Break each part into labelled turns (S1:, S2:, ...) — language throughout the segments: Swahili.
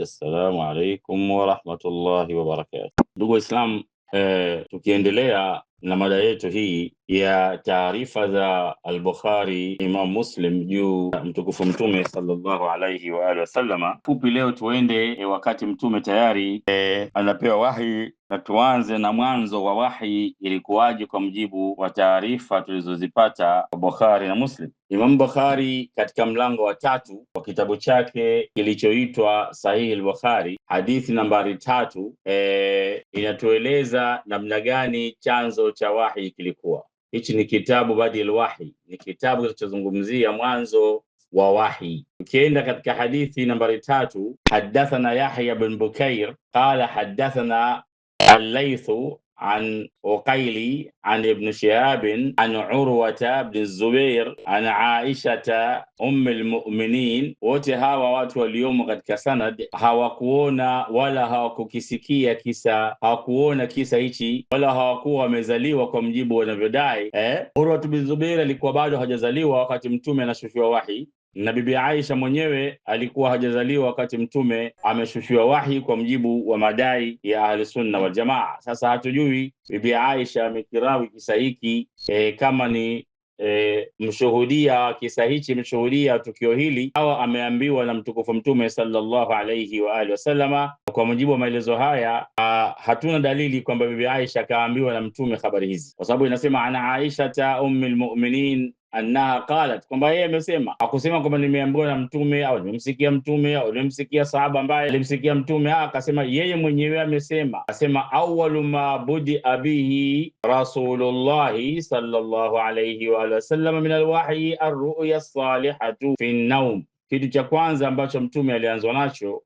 S1: Assalamu alaikum wa rahmatullahi wa barakatuh. Ndugu Waislamu, tukiendelea na mada yetu hii ya taarifa za al-Bukhari, Imam Muslim juu mtukufu Mtume sallallahu alayhi wa alihi wasallama. Fupi leo tuende wakati Mtume tayari anapewa wahi, na tuanze na mwanzo wa wahi ilikuwaje kwa mjibu wa taarifa tulizozipata kwa Bukhari na Muslim. Imam Bukhari katika mlango wa 3 wa kitabu chake kilichoitwa Sahih al-Bukhari, hadithi nambari 3, inatueleza namna gani chanzo cha wahi kilikuwa. Hichi ni kitabu Badil Wahi, ni kitabu kinachozungumzia mwanzo wa wahi. Ukienda katika hadithi nambari 3, hadathana Yahya bin Bukair qala hadathana al-Layth عن عقيل عن ابن شهاب عن عروة بن الزبير عن عائشة المؤمنين. wote hawa watu waliomo katika sanad hawakuona wala hawakukisikia kisa, hawakuona kisa hichi wala hawakuwa wamezaliwa kwa mjibu wanavyodai. Urwa bin Zubair alikuwa bado hajazaliwa wakati Mtume anashushiwa wahi, na bibi Aisha mwenyewe alikuwa hajazaliwa wakati Mtume ameshushiwa wahi kwa mjibu wa madai ya ahli sunna wal jamaa. Sasa hatujui bibi Aisha amekirawi kisa hiki kama ni mshuhudia kisa hichi, mshuhudia tukio hili, au ameambiwa na mtukufu Mtume sallallahu alayhi wa alihi wasallama. Kwa mujibu wa maelezo haya, hatuna dalili kwamba bibi Aisha kaambiwa na Mtume habari hizi, kwa sababu inasema ana Aisha ummul mu'minin annaha qalat, kwamba yeye amesema. Hakusema kwamba nimeambiwa na Mtume au nimemsikia Mtume au nimemsikia sahaba ambaye alimsikia Mtume. Akasema yeye mwenyewe amesema. Asema awwalu ma budi abihi Rasulullah sallallahu alayhi wa sallam min alwahyi arru'ya as-salihatu fi an-nawm. Kitu cha kwanza ambacho Mtume alianzwa nacho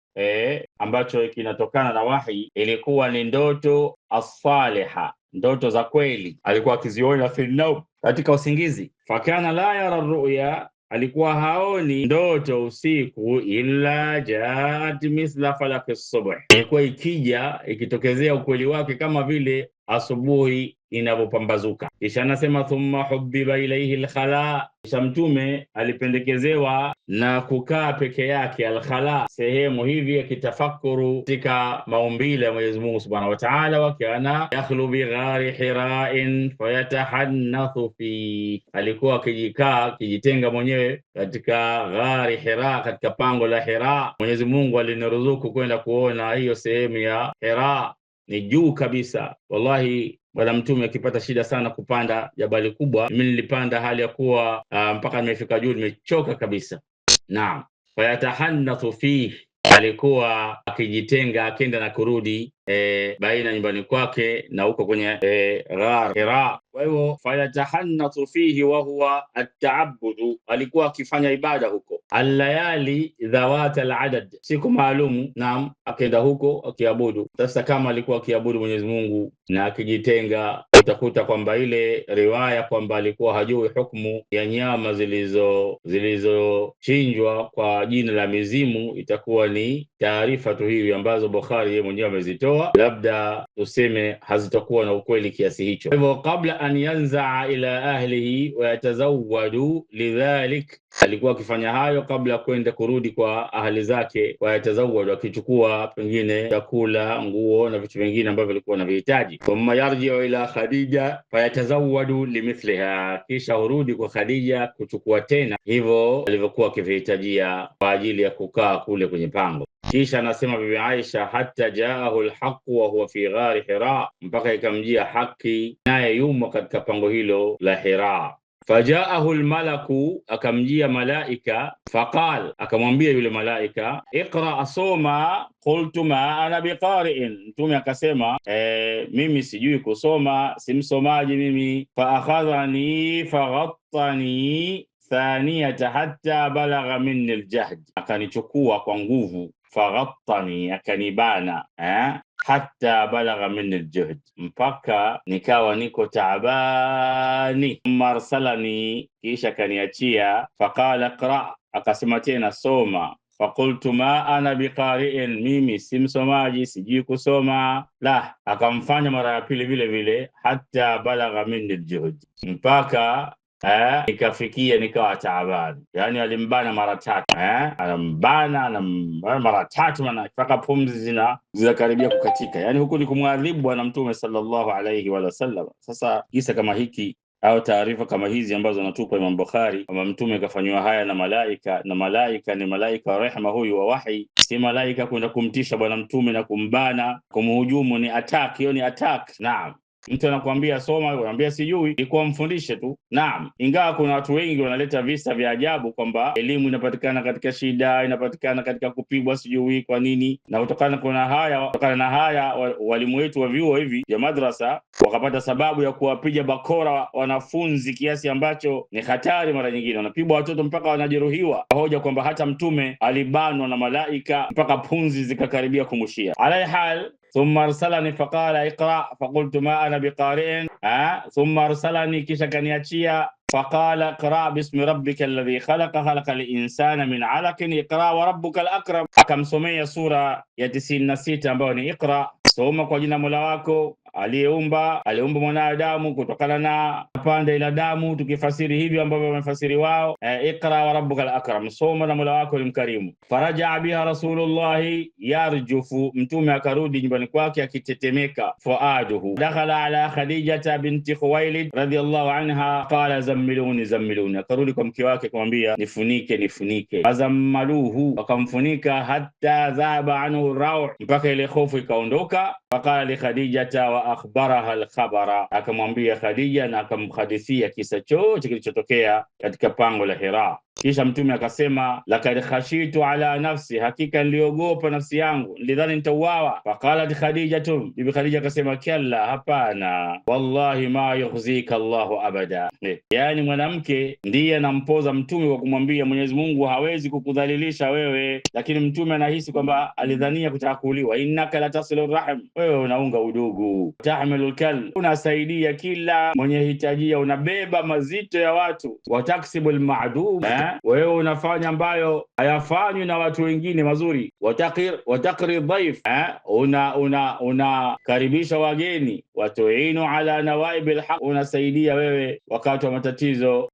S1: ambacho kinatokana na wahi ilikuwa ni ndoto as-saliha, ndoto za kweli alikuwa akiziona fi an-nawm, katika usingizi. Fakana la yara ruya, alikuwa haoni ndoto usiku, illa jaat mithla falak as-subh, ilikuwa ikija ikitokezea ukweli wake kama vile asubuhi inavyopambazuka. Kisha anasema thumma hubbiba ilayhi al-khala, kisha Mtume alipendekezewa na kukaa peke yake, al-khala, sehemu hivi akitafakuru katika maumbile ya Mwenyezi Mungu Subhanahu wa Ta'ala. Wa kana yakhlu bi ghari hira'in fayatahannathu fi, alikuwa kijitenga mwenyewe katika ghari Hira, katika pango la Hira. Mwenyezi Mungu aliniruzuku kwenda kuona hiyo sehemu ya Hira, ni juu kabisa. Wallahi bwana Mtume akipata shida sana kupanda jabali kubwa, mimi nilipanda hali ya kuwa mpaka nimefika juu nimechoka kabisa. Naam, fayatahannathu fihi, alikuwa akijitenga akenda na kurudi baina nyumbani kwake na huko kwenye ghar Hira. Kwa hivyo fayatahannathu fihi wa huwa at-ta'abbud, alikuwa akifanya ibada huko. Al-layali dhawat al-adad, siku maalumu. Naam, akenda huko akiabudu. Sasa kama alikuwa akiabudu Mwenyezi Mungu na akijitenga, utakuta kwamba ile riwaya kwamba alikuwa hajui hukumu ya nyama zilizochinjwa kwa jina la mizimu itakuwa ni taarifa tu hivi ambazo Bukhari yeye mwenyewe amezitoa, labda tuseme hazitakuwa na ukweli kiasi hicho. Kwa hivyo kabla an yanzaa ila ahlihi wa yatazawwadu lidhalik, alikuwa akifanya hayo kabla kwenda kurudi kwa ahli zake, wa yatazawwadu, akichukua pengine chakula, nguo na vitu vingine ambavyo alikuwa anavihitaji. Thumma yarji'u ila Khadija fayatazawwadu limithliha, kisha urudi kwa Khadija kuchukua tena hivyo alivyokuwa akivihitajia kwa ajili ya kukaa kule kwenye pango. Kisha anasema bibi Aisha, hatta jaahu alhaq wa huwa fi ghari Hira, mpaka ikamjia haki naye yumo katika pango hilo la Hira. Fajaahu almalaku, akamjia malaika. Faqal, akamwambia yule malaika, iqra asoma. Qultu ma ana biqari'in, Mtume akasema mimi sijui kusoma, simsomaji mimi. Fa akhadhani faghattani thaniyata hatta balagha minni aljahd, akanichukua kwa nguvu. Faghattani, akanibana hatta balagha minni aljuhd, mpaka nikawa niko taabani. Marsalani, kisha kaniachia. Faqala qra, akasema tena soma. Faqultu ma ana biqari'in, mimi simsomaji, sijui kusoma. La, akamfanya mara ya pili vile vile, hatta balagha minni aljuhd, mpaka nikafikia nikawa taabani. Yani alimbana mara 3, anambana mara 3, maana mpaka pumzi zinakaribia kukatika. Yani huku ni kumwadhibu Bwana Mtume sallallahu alayhi wa sallam. Sasa kisa kama hiki au taarifa kama hizi ambazo anatupa Imam Bukhari kama Mtume kafanywa haya na malaika, na malaika ni malaika wa rehema huyu wa wahi, si malaika kwenda kumtisha Bwana Mtume na kumbana kumhujumu. Ni attack, hiyo ni attack. Naam. Mtu anakuambia soma, unamwambia sijui, ilikuwa mfundishe tu. Naam, ingawa kuna watu wengi wanaleta visa vya ajabu kwamba elimu inapatikana katika shida, inapatikana katika kupigwa sijui kwa nini, na kutokana na haya walimu wetu wa vyuo hivi ya madrasa wakapata sababu ya kuwapiga bakora wanafunzi kiasi ambacho ni hatari. Mara nyingine wanapigwa watoto mpaka wanajeruhiwa, hoja kwamba hata Mtume alibanwa na malaika mpaka punzi zikakaribia kumushia. Ala hal ثم ارسلني فقال اقرا فقلت ما انا بقارئ ثم ارسلني kisha kaniachia فقال اقرا باسم ربك الذي خلق الانسان من علق اقرا وربك الاكرم. Akamsomea sura ya 96 ambayo ni Iqra, soma kwa jina Mola wako aliumba mwanadamu kutokana na pande ila damu, tukifasiri hivi ambavyo wamefasiri wao. Iqra wa rabbukal akram, soma na Mola wako alimkarimu. Faraja biha Rasulullah yarjufu, Mtume akarudi nyumbani kwake akitetemeka. Fuaduhu dakhala ala Khadijata binti Khuwailid radhiyallahu anha qala zammiluni, akarudi kwa mke wake kumwambia nifunike. Azammaluhu, akamfunika hatta dhaba anhu rauh, mpaka ile hofu ikaondoka. Faqala li Khadijata wa akhbaraha al-khabara, akamwambia Khadija na akamhadithia kisa chote kilichotokea katika pango la Hira. Kisha Mtume akasema lakad khashitu ala nafsi, hakika niliogopa nafsi yangu, nilidhani nitauawa. Faqalat Khadijatu, bibi Khadija akasema kalla, hapana, wallahi ma yukhzika Allahu abada. Yani mwanamke ndiye anampoza Mtume kwa kumwambia Mwenyezi Mungu hawezi kukudhalilisha wewe, lakini Mtume anahisi kwamba alidhania kutaka kuuliwa. Innaka la tasilu rahim, wewe unaunga udugu, tahmilul kal, unasaidia kila mwenye hitajia, unabeba mazito ya watu, wa taksibul ma'dum, wewe unafanya ambayo hayafanywi na watu wengine mazuri, watakri dhaif, unakaribisha wageni, watuinu ala nawaibil haq, unasaidia wewe wakati wa matatizo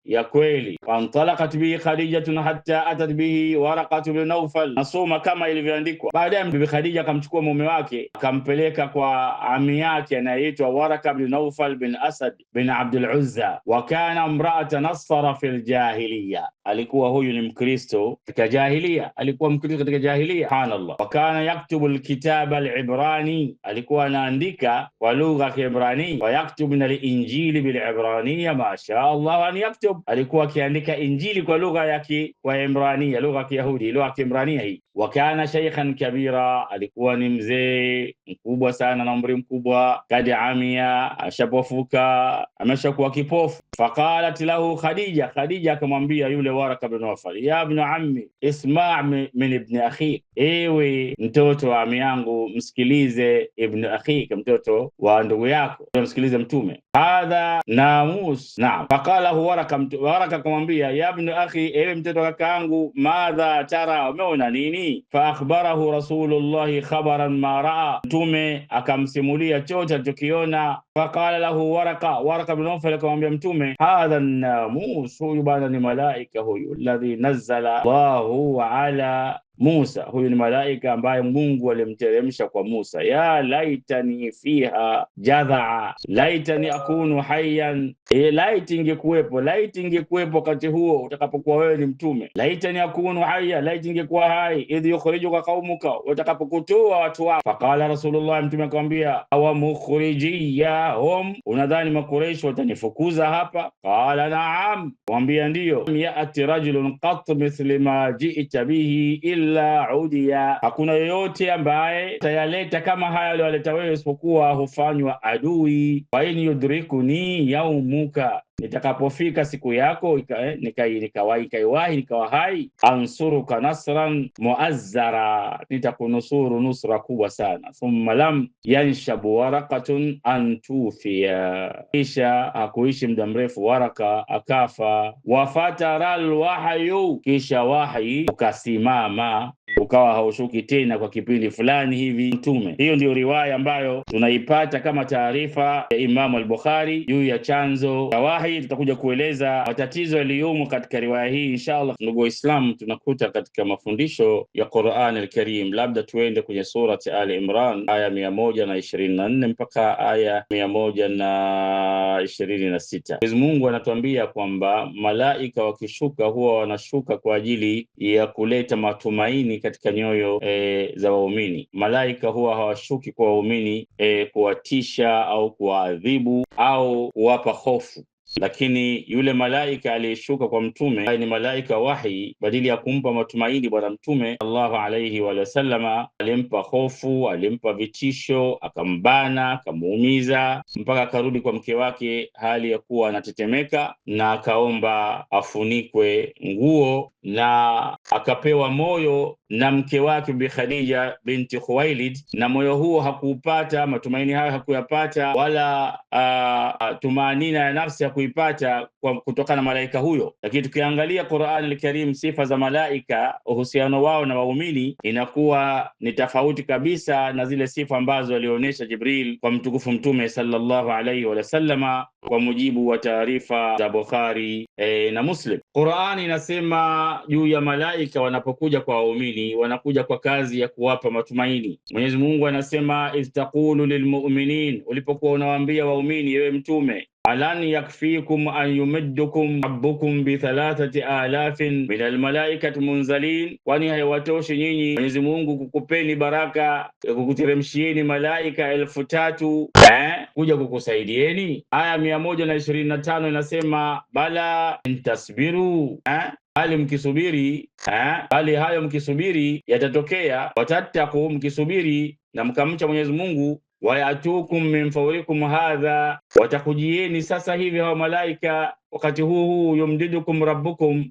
S1: ya kweli. Wantalaqat bihi Khadijatun hatta atat bihi Waraqatu bin Nawfal, nasoma kama ilivyoandikwa. Baadaye bibi Khadija akamchukua mume wake akampeleka kwa ami yake anayeitwa Waraka bin Nawfal bin Asad bin Abdul Uzza, wa kana imra'atan nasara fil jahiliya, alikuwa huyu ni Mkristo katika jahiliya, alikuwa Mkristo katika jahiliya. Subhanallah. Wa kana yaktubu alkitaba alibrani, alikuwa anaandika kwa lugha ya Kiebrania. Wa yaktubu min alinjili bilibrania, ma sha Allah an yaktub, alikuwa akiandika injili kwa lugha ya Kiebrania, lugha ya Kiyahudi, lugha ya Kiebrania hii. Wa kana shaykhan kabira, alikuwa ni mzee mkubwa sana na umri mkubwa. Kadi amia, ashapofuka, ameshakuwa kipofu. Faqalat lahu Khadija akamwambia yule Waraka bin Nawfal, ya ibn ammi isma' min ibn akhi, ewe mtoto wa ami yangu msikilize ibn akhi, mtoto wa ndugu yako, msikilize Mtume. Hadha namus. Naam. Faqala Waraka akamwambia, ya ibn akhi, ewe mtoto wa kaka yangu, madha tara, umeona nini? Fa akhbarahu Rasulullah khabaran ma raa, Mtume akamsimulia chochote alichokiona. Faqala lahu Waraka bin Nawfal akamwambia Mtume, hadha namus, huyu bwana ni malaika huyu, alladhi nazzala Allahu ala Musa, huyu ni malaika ambaye Mungu alimteremsha kwa Musa. Ya laitani fiha jadhaa, laitani akunu hayyan, laiti ingekuwepo wakati huo utakapokuwa wewe ni mtume. Laitani akunu hayya, laiti ingekuwa hai, idh yukhrijuka qaumuka, utakapokutoa watu wako. Faqala Rasulullah, Mtume akamwambia, awa mukhrijiyahum, unadhani Makuraish watanifukuza hapa? Qala na'am, mwambia ndio. Ya'ti rajulun qat mithli ma ji'ta bihi illa udiya, hakuna yoyote ambaye tayaleta kama haya aliyoleta wewe isipokuwa hufanywa adui. Wa in yudrikuni yaumuka, nitakapofika siku yako nikawa hai, ansuruka nasran muazzara, nitakunusuru nusra kubwa sana. Thumma lam yanshabu Waraqatun antufiya, kisha hakuishi muda mrefu Waraka akafa. Wafatara alwahyu, kisha wahi ukasimama ukawa haushuki tena kwa kipindi fulani hivi mtume. Hiyo ndio riwaya ambayo tunaipata kama taarifa ya Imam al-Bukhari juu ya chanzo cha wahi. Tutakuja kueleza matatizo yaliyomo katika riwaya hii inshallah. Ndugu Waislamu, tunakuta katika mafundisho ya Qur'an al-Karim, labda tuende kwenye surati Ali Imran aya 124 mpaka aya 126. Mwenyezi Mungu anatuambia kwamba malaika wakishuka huwa wanashuka kwa ajili ya kuleta matumaini katika nyoyo za waumini. Malaika huwa hawashuki kwa waumini kuwatisha au kuwaadhibu au kuwapa hofu, lakini yule malaika aliyeshuka kwa mtume ni malaika wahi, badili ya kumpa matumaini bwana mtume sallallahu alayhi wa sallama, alimpa hofu, alimpa vitisho, akambana, akamuumiza mpaka akarudi kwa mke wake hali ya kuwa anatetemeka, na akaomba afunikwe nguo, na akapewa moyo na mke wake Bi Khadija binti Khuwailid, na moyo huo hakuupata, matumaini hayo hakuyapata, wala tumanina ya nafsi hakuipata kutokana na malaika huyo. Lakini tukiangalia Qur'an al-Karim, sifa za malaika, uhusiano wao na waumini inakuwa ni tofauti kabisa na zile sifa ambazo alionyesha Jibril kwa mtukufu mtume sallallahu alayhi wa sallama, kwa mujibu wa taarifa za Bukhari na Muslim. Qur'an inasema juu ya malaika wanapokuja kwa waumini, wanakuja kwa kazi ya kuwapa matumaini. Mwenyezi Mungu anasema istaqulu lilmu'minin, ulipokuwa unawaambia waumini ewe mtume, alan yakfikum an yumiddukum rabbukum bi 3000 min almalaikati munzalin, kwani haiwatoshi nyinyi Mwenyezi Mungu kukupeni baraka, kukuteremshieni malaika 3000 kuja kukusaidieni? Aya 125 inasema bala intasbiru, bali mkisubiri, bali hayo mkisubiri yatatokea, watattaku, mkisubiri na mkamcha Mwenyezi Mungu, wayatukum min fawrikum hadha, watakujieni sasa hivi hao malaika wakati huu, yumdidukum rabbukum,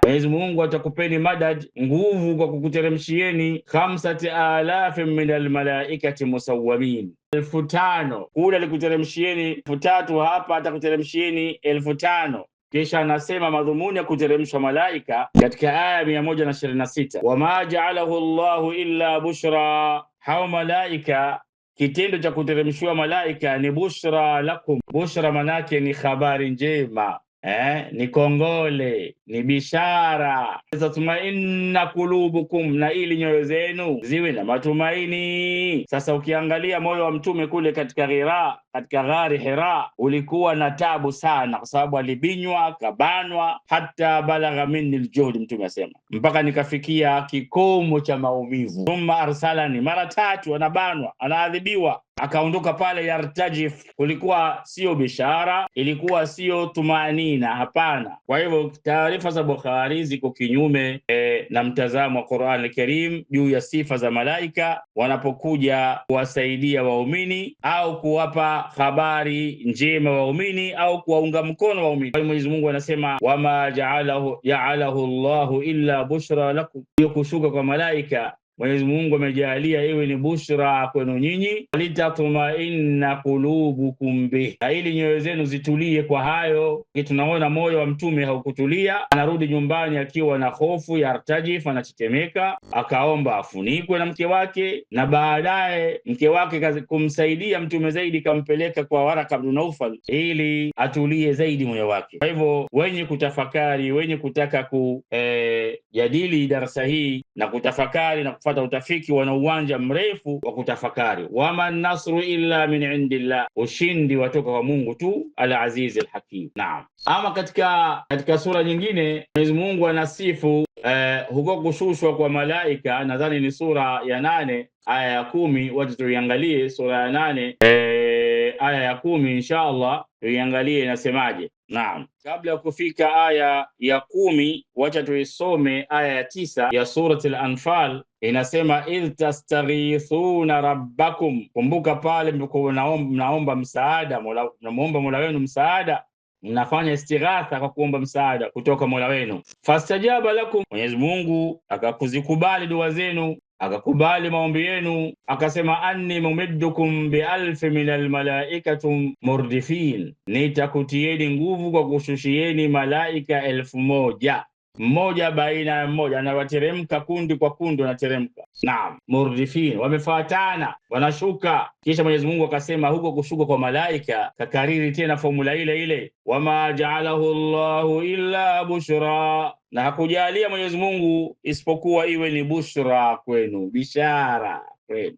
S1: Mwenyezi Mungu atakupeni madad, nguvu, kwa kukuteremshieni 5000 min almalaikati musawwamin, 5000 kule alikuteremshieni 3000, hapa atakuteremshieni 5000. Kisha anasema madhumuni ya kuteremshwa malaika katika aya 126, wama ja'alahu Allahu illa bushra, hao malaika kitendo cha kuteremshiwa malaika ni bushra lakum. Bushra manake ni habari njema, ni kongole, ni bishara. Tatmainna kulubukum, na ili nyoyo zenu ziwe na matumaini. Sasa ukiangalia moyo wa mtume kule katika ghari Hira ulikuwa na tabu sana, kwa sababu alibinywa, akabanwa, hata balagha minni aljuhd, mtume asema mpaka nikafikia kikomo cha maumivu. Thumma arsalani, mara 3 anabanwa, anaadhibiwa, akaondoka pale yartajif. Kulikuwa sio bishara, ilikuwa sio tumanina, hapana. Kwa hivyo taarifa za Bukhari ziko kinyume na mtazamo wa Qur'an al-Karim juu ya sifa za malaika wanapokuja kuwasaidia waumini au kuwapa habari njema waumini au kuwaunga mkono waumini. Mwenyezi Mungu anasema wama ja'alahu Allahu illa bushra lakum, hiyo kushuka kwa malaika Mwenyezi Mungu amejalia iwe ni bushra kwenu nyinyi, litatmainna qulubukum bih, ili nyoyo zenu zitulie kwa hayo. Tunaona moyo wa mtume haukutulia, anarudi nyumbani akiwa na hofu, yartajif, anatetemeka, akaomba afunikwe na mke wake, na baadaye mke wake kumsaidia mtume zaidi, kampeleka kwa Waraka ibn Naufal ili atulie zaidi moyo wake. Kwa hivyo wenye kutafakari, wenye kutaka kujadili darasa hii na kutafakari na kufata utafiki, wana uwanja mrefu wa kutafakari. Wama nasru illa min indillah, ushindi watoka kwa Mungu tu, al-Aziz al-Hakim. Naam. Ama katika sura nyingine Mwenyezi Mungu anasifu huko kushushwa kwa malaika, nadhani ni sura ya 8 aya ya 10. Wacha tuiangalie sura ya 8 aya ya 10 inshallah, tuiangalie inasemaje. Naam, kabla ya kufika aya ya 10, wacha tuisome aya ya 9 ya surati al-Anfal. Inasema idh tastaghithuna rabbakum, kumbuka pale mnaomba msaada, mnamuomba Mola wenu msaada, mnafanya istighatha kwa kuomba msaada kutoka Mola wenu. Fastajaba lakum, Mwenyezi Mungu akakuzikubali dua zenu, akakubali maombi yenu, akasema anni mumiddukum bi1000 min almalaikati murdifin, nitakutieni nguvu kwa kushushieni malaika 1000. mmoja baina ya mmoja, anawateremka kundi kwa kundi, wanateremka. Naam, murdifin, wamefuatana, wanashuka. Kisha Mwenyezi Mungu akasema huko kushuka kwa malaika, kakariri tena formula ile ile, wama ja'alahu Allahu illa bushra, na hakujalia Mwenyezi Mungu isipokuwa iwe ni bushra kwenu, bishara kwenu,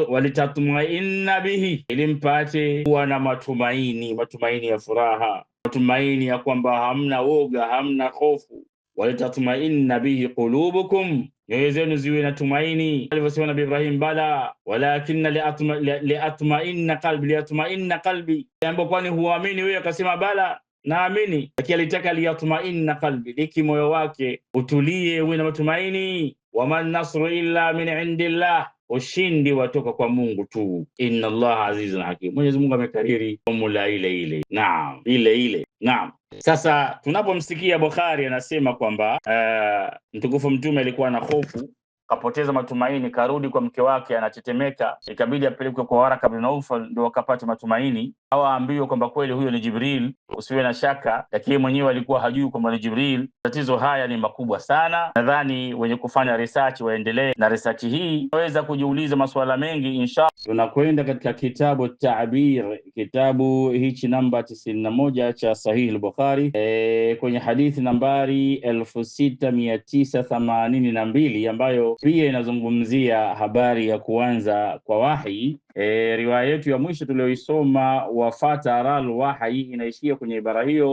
S1: walitatmainna bihi, ili mpate kuwa na matumaini, matumaini ya furaha, matumaini ya kwamba hamna woga, hamna hofu. Walitatmainna bihi qulubukum, nyoyo zenu ziwe na tumaini. Alivyosema Nabii Ibrahim, bala walakinna liatmainna qalbi, ambapo kwani huamini wewe, akasema bala naamini, lakini alitaka liyatmainna qalbi, liki moyo wake utulie, uwe na matumaini. Waman nasru illa min indillah, ushindi watoka kwa Mungu tu. Inna Allah azizun hakim, Mwenyezi Mungu amekariri formula ile ile. Naam, ile ile. Naam. Sasa tunapomsikia Bukhari anasema kwamba mtukufu mtume alikuwa na hofu, kapoteza matumaini, karudi kwa mke wake anatetemeka, ikabidi apelekwe kwa Waraka ibn Nawfal ndio akapata matumaini, au aambiwe kwamba kweli huyo ni Jibril, usiwe na shaka, lakini mwenyewe alikuwa hajui kwamba ni Jibril. Tatizo haya ni makubwa sana. Nadhani wenye kufanya research waendelee na research hii, waweza kujiuliza masuala mengi. Inshallah tunakwenda katika kitabu Ta'bir, kitabu hichi namba 91 cha Sahih al-Bukhari, kwenye hadithi nambari 6982 ambayo pia inazungumzia habari ya kuanza kwa wahi. Riwaya yetu ya mwisho tulioisoma, wafatara al-wahyi, inaishia kwenye ibara hiyo,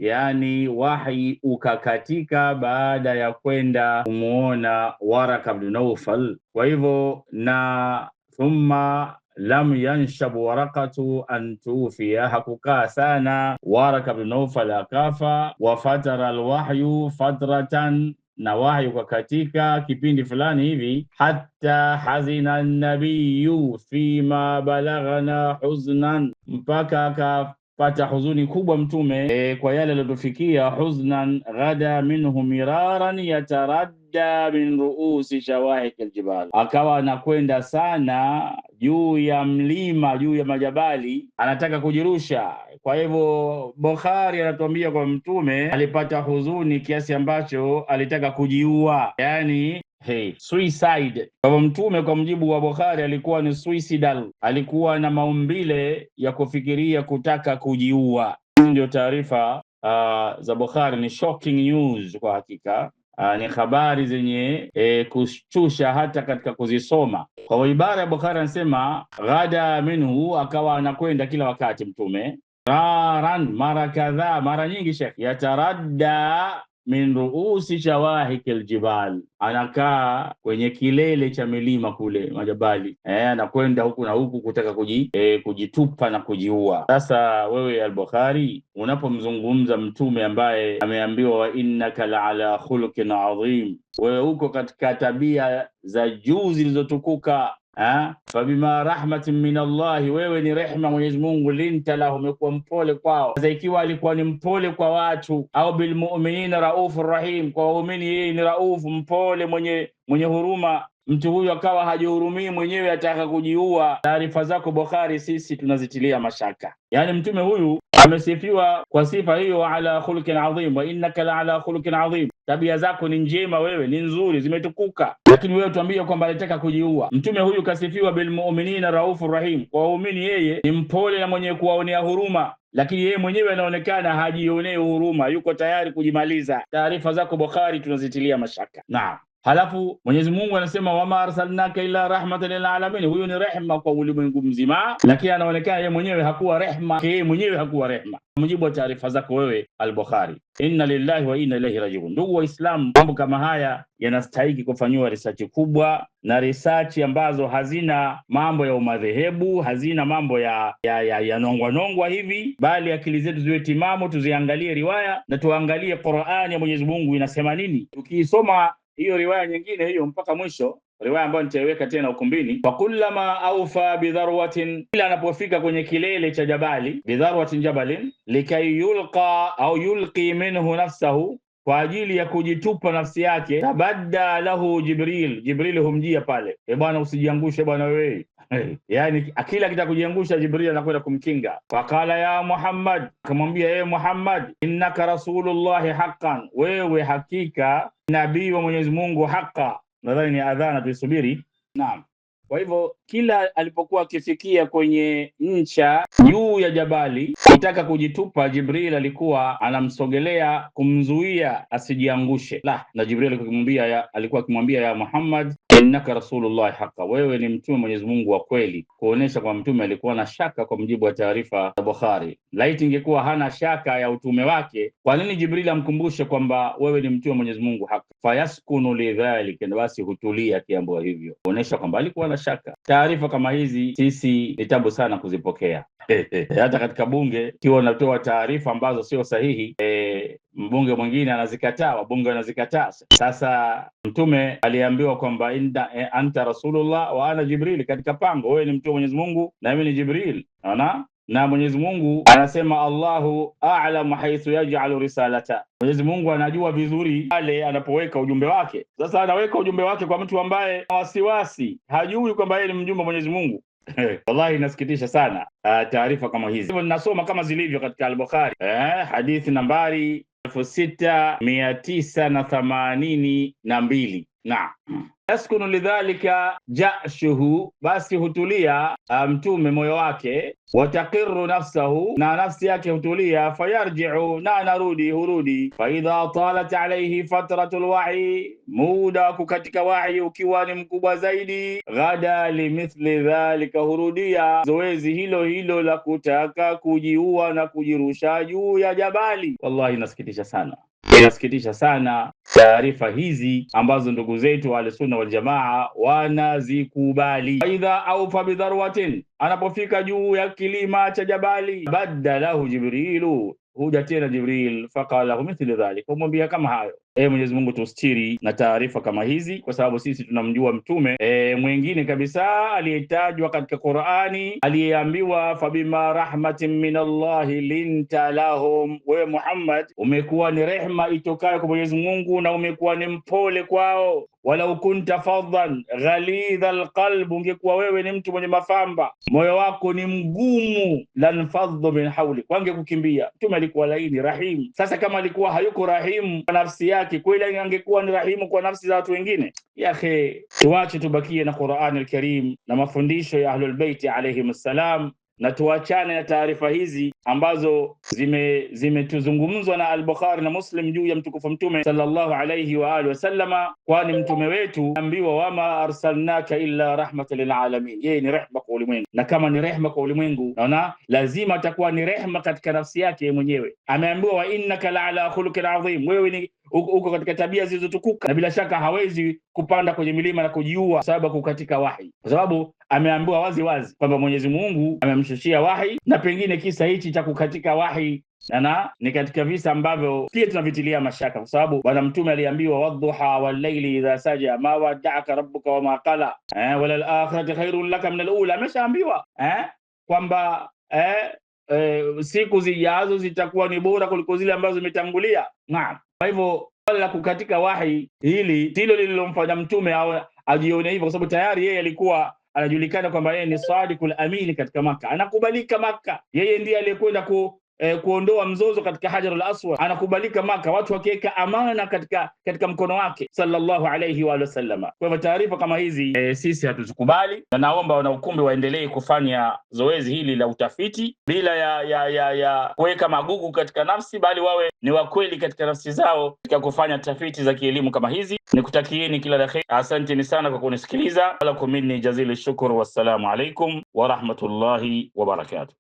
S1: yani wahi ukakatika baada ya kwenda kumuona Waraka ibn Nawfal. Kwa hivyo, na thumma lam yanshab Warakatu an tufiya, hakukaa sana Waraka ibn Nawfal akafa. Wafatara al-wahyu fatratan, na wahi ukakatika kipindi fulani hivi. Hatta hazina an-nabiyyu fima balaghana huznan, mpaka akapata huzuni kubwa mtume kwa yale yaliyotufikia. Huznan ghada minhu miraran yataradda min ruusi shawahik aljibal, akawa anakwenda sana juu ya mlima, juu ya majabali, anataka kujirusha. Kwa hivyo Bukhari anatuambia kwa mtume alipata huzuni kiasi ambacho alitaka kujiua, yani suicide. Kwa mtume, kwa mjibu wa Bukhari, alikuwa ni suicidal, alikuwa na maumbile ya kufikiria kutaka kujiua. Ndio taarifa za Bukhari. Ni shocking news kwa hakika. Ni habari zenye kushtusha hata katika kuzisoma. Kwa ibara ya Bukhari anasema ghada minhu, akawa anakwenda kila wakati mtume, raran, mara kadhaa, mara nyingi Sheikh, yataradda min ruusi shawahik aljibal, anakaa kwenye kilele cha milima kule majabali, anakwenda huku na huku kutaka kujitupa na kujiua. Sasa wewe al-Bukhari unapomzungumza mtume ambaye ameambiwa wa innaka la ala khuluqin adhim, wewe uko katika tabia za juu zilizotukuka, fabima rahmatin min Allah, wewe ni rehma Mwenyezi Mungu, linta lahu, umekuwa mpole kwao. Sasa ikiwa alikuwa ni mpole kwa watu, au bil mu'minina raufur rahim, kwa waumini yeye ni raufu, mpole, mwenye huruma, mtu huyu akawa hajihurumii mwenyewe, ataka kujiua. Taarifa zako Bukhari sisi tunazitilia mashaka. Yani mtume huyu amesifiwa kwa sifa hiyo, ala khuluqin adhim, wa innaka la ala khuluqin adhim, tabia zako ni njema, wewe ni nzuri, zimetukuka, lakini wewe tuambie kwamba alitaka kujiua. Mtume huyu kasifiwa bil mu'minina raufur rahim, kwa waumini yeye ni mpole na mwenye kuwaonea huruma, lakini yeye mwenyewe anaonekana hajionee huruma, yuko tayari kujimaliza. Taarifa zako Bukhari tunazitilia mashaka. Naam. Halafu Mwenyezi Mungu anasema wama arsalnaka illa rahmatan lil alamin, huyo ni rehma kwa ulimwengu mzima, lakini anaonekana yeye mwenyewe hakuwa rehma, yeye mwenyewe hakuwa rehma, mujibu wa taarifa zako wewe al-Bukhari. Inna lillahi wa inna ilaihi rajiun. Ndugu Waislamu, mambo kama haya yanastahili kufanywa research kubwa, na research ambazo hazina mambo ya umadhehebu, hazina mambo ya nongwa hivi, bali akili zetu ziwe timamu, tuziangalie riwaya na tuangalie Qur'ani ya Mwenyezi Mungu inasema nini. Tukiisoma hiyo riwaya nyingine hiyo mpaka mwisho, riwaya ambayo nitaiweka tena ukumbini, fa kullama awfa bidharwatin, ila anapofika kwenye kilele cha jabali, bidharwatin jabalin, likay yulqa au yulqi minhu nafsahu, kwa ajili ya kujitupa nafsi yake, tabadda lahu Jibril, Jibril humjia pale, bwana usijiangushe bwana wewe, Yani akila akitaka kujiangusha, Jibril anakwenda kumkinga. Faqala ya Muhammad, akamwambia Muhammad, innaka rasulullahi haqqan, wewe hakika nabii wa Mwenyezi Mungu haqa. Nadhani ni adhana, tuisubiri. Naam. Kwa hivyo kila alipokuwa akifikia kwenye ncha juu ya jabali kutaka kujitupa, Jibril alikuwa anamsogelea kumzuia asijiangushe. Na Jibril alikuwa akimwambia ya Muhammad, innaka rasulullah haqa, wewe ni mtume Mwenyezi Mungu wa kweli, kuonesha kwa mtume alikuwa na shaka. Kwa mujibu wa taarifa ya Bukhari, laiti ingekuwa hana shaka ya utume wake, kwa nini Jibril amkumbushe kwamba wewe ni mtume Mwenyezi Mungu haqa? Fayaskunu lidhalika, basi hutulia akiambiwa hivyo, kuonesha kwamba alikuwa na shaka. Taarifa kama hizi sisi ni tabu sana kuzipokea. Hata katika bunge ikiwa unatoa taarifa ambazo sio sahihi, mbunge mwingine anazikataa, wabunge wanazikataa. Sasa mtume aliambiwa kwamba anta rasulullah wa ana Jibril, katika pango, wewe ni mtume Mwenyezi Mungu na mimi ni Jibril. Unaona, na Mwenyezi Mungu anasema Allahu a'lamu haythu yaj'alu risalata, Mwenyezi Mungu anajua vizuri pale anapoweka ujumbe wake. Sasa anaweka ujumbe wake kwa mtu ambaye wasiwasi, hajui kwamba yeye ni mjumbe wa Mwenyezi Mungu. Wallahi inasikitisha sana taarifa kama hizi. Hivyo ninasoma kama zilivyo katika al-Bukhari, hadithi nambari 6982. Naam. Yaskunu lidhalika jashuhu, basi hutulia mtume moyo wake, wataqiru nafsahu, na nafsi yake hutulia, fayarji'u, na hurudi. Faidha talat alayhi fatratul wahi, muda kukatika wahi ukiwa ni mkubwa zaidi, ghada limithli dhalika, hurudia zoezi hilo la kutaka kujiua na kujirusha juu ya jabali. Wallahi inasikitisha sana. Inasikitisha sana taarifa hizi ambazo ndugu zetu Ahlusunna wal Jamaa wanazikubali. Aidha au fa bidharwatin, anapofika juu ya kilima cha jabali, badalahu Jibrilu, huja tena Jibril, faqala lahu mithlu dhalik, kumwambia kama hayo. Mwenyezi Mungu tustiri na taarifa kama hizi, kwa sababu sisi tunamjua mtume mwingine kabisa aliyetajwa katika Qur'ani, aliyeambiwa fabima rahmatin minallahi linta lahum, wewe Muhammad umekuwa ni rehma itokayo kwa Mwenyezi Mungu na umekuwa ni mpole kwao. Walau kunta faddan ghalidha alqalb, ungekuwa wewe ni mtu mwenye mafamba, moyo wako ni mgumu, lanfaddu min hawli, wange kukimbia. Mtume alikuwa laini, rahim. Sasa kama alikuwa hayuko rahimu kwa nafsi yake, kweli angekuwa ni rahimu kwa nafsi za watu wengine? Ya akhi, tuache tubakie na Qur'an al-Karim na mafundisho ya Ahlul Bait alayhim assalam, na tuachane na taarifa hizi ambazo zimetuzungumzwa na al-Bukhari na Muslim juu ya mtukufu mtume sallallahu alayhi wa alihi wasallama, kwani mtume wetu ambiwa wama arsalnaka illa rahmatan lil alamin, yeye ni rehema kwa ulimwengu. Na kama ni rehema kwa ulimwengu, naona lazima atakuwa ni rehema katika nafsi yake mwenyewe. Ameambiwa wa innaka la ala khuluqin adhim, wewe ni uko katika tabia zilizotukuka, na bila shaka hawezi kupanda kwenye milima na kujiua sababu kukatika wahi, kwa sababu ameambiwa wazi wazi kwamba Mwenyezi Mungu amemshushia wahi, na pengine kisa hichi cha kukatika wahi ni katika visa ambavyo pia tunavitilia mashaka, kwa sababu bwana mtume aliambiwa wadhuha wal-layli idha saja ma wada'aka rabbuka wama qala walal akhiratu khairun laka min al-ula. Ameshaambiwa kwamba siku zijazo zitakuwa ni bora kuliko zile ambazo zimetangulia. Naam. Kwa hivyo la kukatika wahi hili ndilo lililomfanya mtume ajione hivyo, kwa sababu tayari yeye alikuwa anajulikana kwamba yeye ni sadiqul amini katika Maka, anakubalika Maka. Yeye ndiye aliyekwenda kuondoa mzozo katika Hajarul Aswad, anakubalika Maka, watu wakiweka amana katika mkono wake sallallahu alayhi wa sallama. Kwa hivyo taarifa kama hizi sisi hatuzikubali, na naomba wanaukumbi waendelee kufanya zoezi hili la utafiti bila ya kuweka magugu katika nafsi, bali wawe ni wakweli katika nafsi zao katika kufanya tafiti za kielimu kama hizi. Nikutakieni kila la kheri. Asanteni sana kwa kunisikiliza. Walakum minni jazili shukr, wassalamu alaikum wa rahmatullahi wa barakatuh.